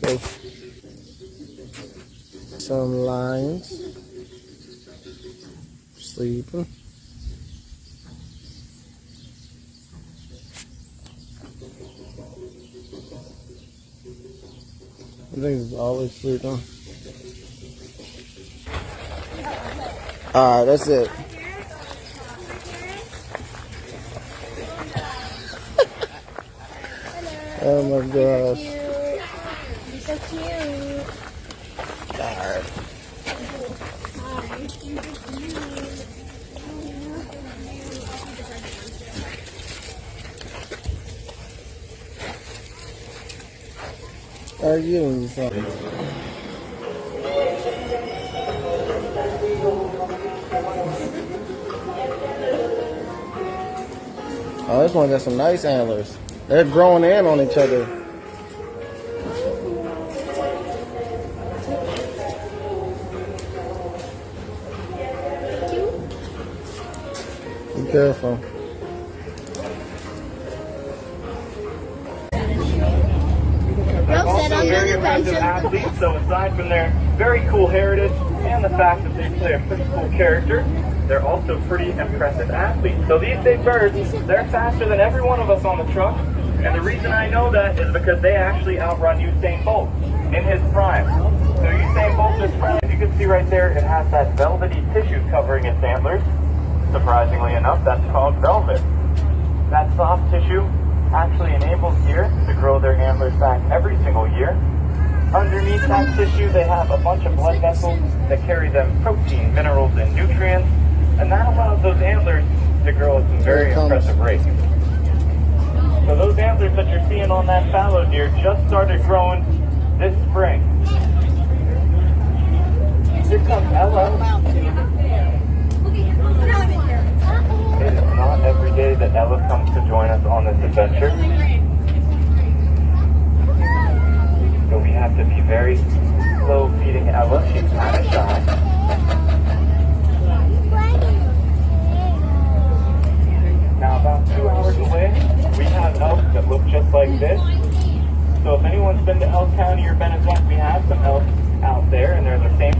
beautiful. Some lions sleeping. I think it's always sleeping. Alright, that's it. Oh my gosh. You're so cute. Alright. Are you doing something? Oh, this one got some nice antlers. They're growing in on each other. Be careful. They're also very aggressive athletes, so aside from their very cool heritage and the fact that they play a pretty cool character, they're also pretty impressive athletes. So these big birds, they're faster than every one of us on the truck, and the reason I know that is because they actually outrun Usain Bolt in his prime. So Usain Bolt is prime. As you can see right there, it has that velvety tissue covering its antlers. Surprisingly enough, that's called velvet. That soft tissue actually enables deer to grow their antlers back every single year. Underneath that tissue, they have a bunch of blood vessels that carry them protein, minerals, and nutrients, and that allows those antlers to grow at some very impressive rates. So those antlers that you're seeing on that fallow deer just started growing this spring. Here comes Ella. It is not every day that Ella comes to join us on this adventure. So we have to be very slow feeding Ella. She's kind of shy. Now about 2 hours away, we have elk that look just like this. So if anyone's been to Elk County or Bennett's, we have some elk out there, and they're the same.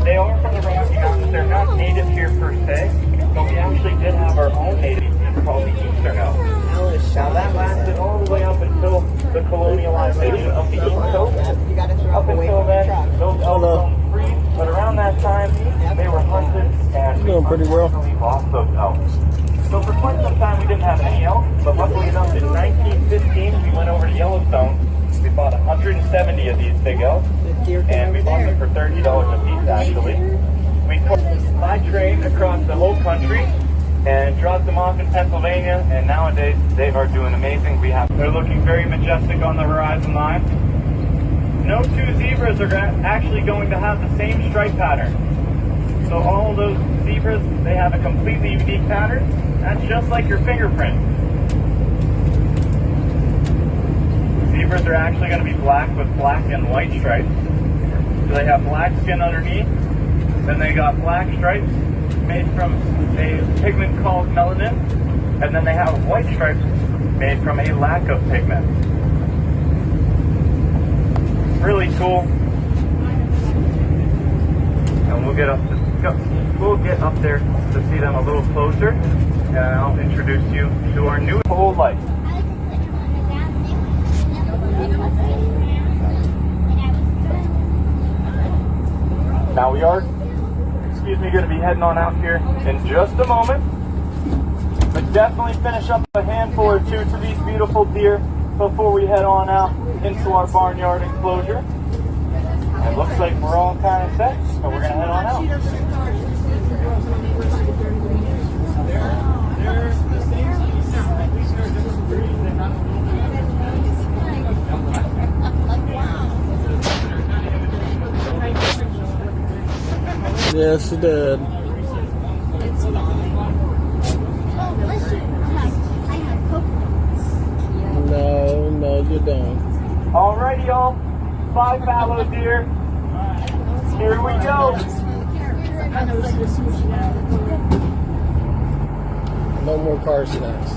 They are from the Rocky Mountains. They're not native here per se, but we actually did have our own native species called the Keystone elk. Now that lasted all the way up until the colonialization of the East Coast. Up until then, those elk roamed free, but around that time, they were hunted and we unfortunately lost those elk. So for quite some time we didn't have any elk, but luckily enough in 1915 we went over to Yellowstone. We bought 170 of these big elk, and we bought them for $30 a piece actually. We took by train across the whole country and dropped them off in Pennsylvania, and nowadays they are doing amazing. They're looking very majestic on the horizon line. No two zebras are actually going to have the same stripe pattern. So all of those zebras, they have a completely unique pattern. That's just like your fingerprint. Zebras are actually going to be black with black and white stripes. So they have black skin underneath, then they got black stripes made from a pigment called melanin, and then they have white stripes made from a lack of pigment. Really cool. And we'll get up there to see them a little closer, and I'll introduce you to our new whole life. Now we are, going to be heading on out here in just a moment, but definitely finish up a handful or two to these beautiful deer before we head on out into our barnyard enclosure. It looks like we're all kind of set, so we're going to head on out. Yes, it did. It's fine. Oh, listen. I have coconuts. No, you don't. Alrighty, y'all. 5 fallow deer. Here we go. No more car snacks.